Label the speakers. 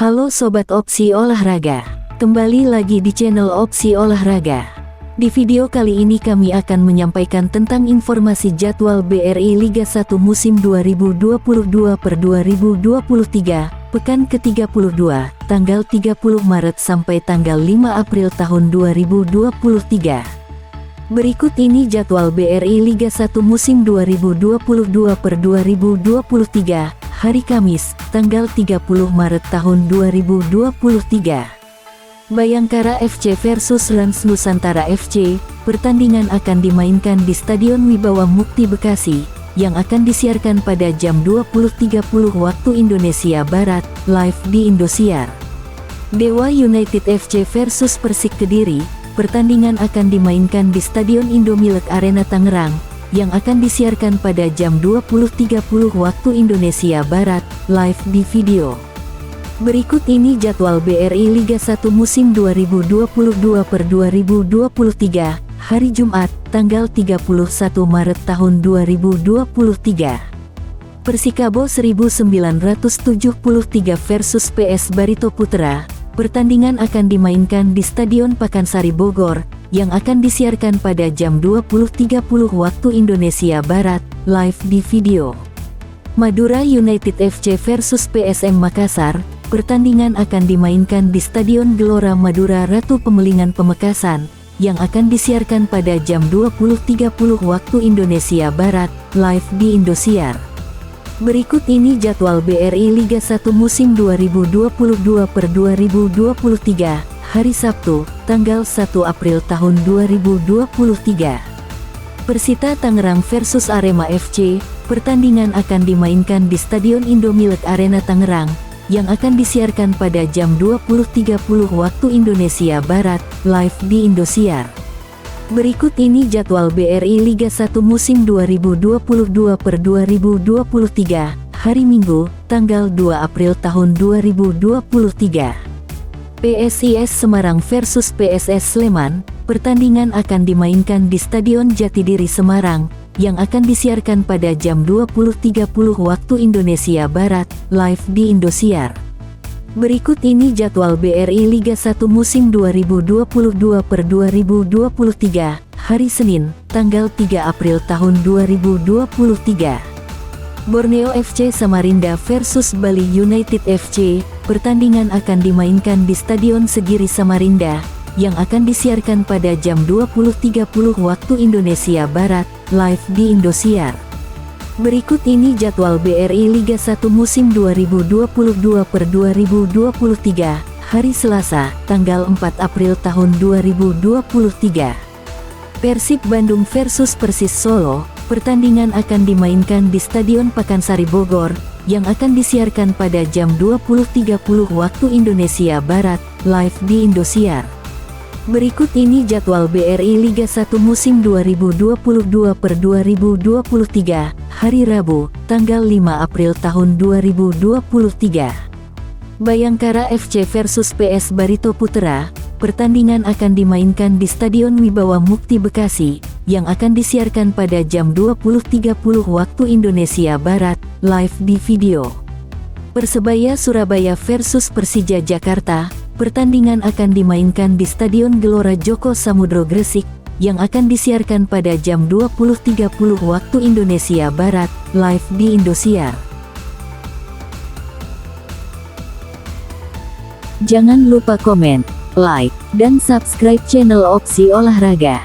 Speaker 1: Halo Sobat Opsi Olahraga, kembali lagi di channel Opsi Olahraga. Di video kali ini kami akan menyampaikan tentang informasi jadwal BRI Liga 1 musim 2022/2023, pekan ke-32, tanggal 30 Maret sampai tanggal 5 April tahun 2023. Berikut ini jadwal BRI Liga 1 musim 2022/2023, hari Kamis, tanggal 30 Maret tahun 2023. Bayangkara FC versus Rans Nusantara FC, pertandingan akan dimainkan di Stadion Wibawa Mukti Bekasi, yang akan disiarkan pada jam 20.30 waktu Indonesia Barat, live di Indosiar. Dewa United FC versus Persik Kediri, pertandingan akan dimainkan di Stadion Indomilk Arena Tangerang, yang akan disiarkan pada jam 20.30 waktu Indonesia Barat, live di video. Berikut ini jadwal BRI Liga 1 musim 2022/2023, hari Jumat, tanggal 31 Maret tahun 2023. Persikabo 1973 versus PS Barito Putra, pertandingan akan dimainkan di Stadion Pakansari Bogor, yang akan disiarkan pada jam 20.30 waktu Indonesia Barat, live di video. Madura United FC versus PSM Makassar, pertandingan akan dimainkan di Stadion Gelora Madura Ratu Pemelingan Pemekasan, yang akan disiarkan pada jam 20.30 waktu Indonesia Barat, live di Indosiar. Berikut ini jadwal BRI Liga 1 musim 2022/2023, hari Sabtu, tanggal 1 April tahun 2023. Persita Tangerang versus Arema FC, pertandingan akan dimainkan di Stadion Indomilk Arena Tangerang, yang akan disiarkan pada jam 20.30 waktu Indonesia Barat, live di Indosiar. Berikut ini jadwal BRI Liga 1 musim 2022/2023, hari Minggu, tanggal 2 April tahun 2023. PSIS Semarang versus PSS Sleman, pertandingan akan dimainkan di Stadion Jatidiri Semarang, yang akan disiarkan pada jam 20.30 waktu Indonesia Barat, live di Indosiar. Berikut ini jadwal BRI Liga 1 musim 2022/2023, hari Senin, tanggal 3 April tahun 2023. Borneo FC Samarinda versus Bali United FC, pertandingan akan dimainkan di Stadion Segiri Samarinda, yang akan disiarkan pada jam 20.30 waktu Indonesia Barat, live di Indosiar. Berikut ini jadwal BRI Liga 1 musim 2022/2023, hari Selasa, tanggal 4 April tahun 2023. Persib Bandung versus Persis Solo, pertandingan akan dimainkan di Stadion Pakansari Bogor, yang akan disiarkan pada jam 20.30 waktu Indonesia Barat, live di Indosiar. Berikut ini jadwal BRI Liga 1 musim 2022/2023, hari Rabu, tanggal 5 April tahun 2023. Bayangkara FC versus PS Barito Putra, pertandingan akan dimainkan di Stadion Wibawa Mukti Bekasi, yang akan disiarkan pada jam 20.30 waktu Indonesia Barat, live di video. Persebaya Surabaya versus Persija Jakarta, pertandingan akan dimainkan di Stadion Gelora Joko Samudro Gresik, yang akan disiarkan pada jam 20.30 waktu Indonesia Barat, live di Indosiar. Jangan lupa komen, like, dan subscribe channel Opsi Olahraga.